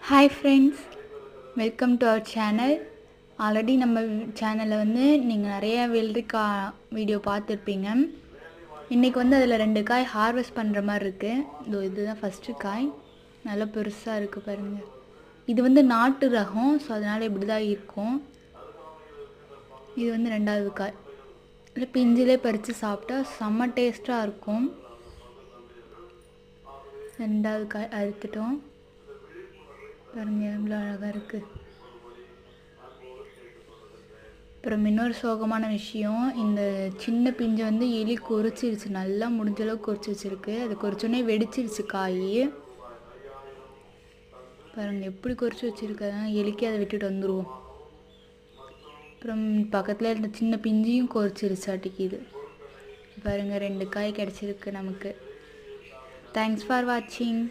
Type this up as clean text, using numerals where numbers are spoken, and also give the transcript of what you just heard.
Hi friends, welcome to our channel. Already நம்ம சேனலில் நீங்கள் நிறைய வெள்ளரிக்காய் வீடியோ பார்த்துருப்பீங்க. இன்றைக்கி அதில் 2 காய் ஹார்வெஸ்ட் பண்ணுற மாதிரி இருக்குது. இதுதான் ஃபஸ்ட்டு காய், நல்லா பெருசாக இருக்குது பாருங்கள். இது நாட்டு ரகம், ஸோ அதனால் இப்படி தான் இருக்கும். இது 2வது காய். இல்லை பிஞ்சிலே பறித்து சாப்பிட்டா செம்ம டேஸ்ட்டாக இருக்கும். 2வது காய் அறுத்துட்டோம் பாருங்க, எவ்வளோ அழகாக இருக்குது. அப்புறம் இன்னொரு சோகமான விஷயம், இந்த சின்ன பிஞ்சை எலி கொறிச்சிருச்சு. நல்லா முடிஞ்ச அளவுக்கு கொறிச்சி வச்சுருக்கு. அது கொறிச்சோடனே வெடிச்சிருச்சு காய். பாருங்கள் எப்படி கொறிச்சி வச்சுருக்கதான், எலிக்கே அதை விட்டுட்டு வந்துடுவோம். அப்புறம் பக்கத்தில் இருந்த சின்ன பிஞ்சையும் கொறிச்சிருச்சு அடிக்குது. பாருங்கள் 2 காய் கிடச்சிருக்கு நமக்கு. தேங்க்ஸ் ஃபார் வாட்சிங்.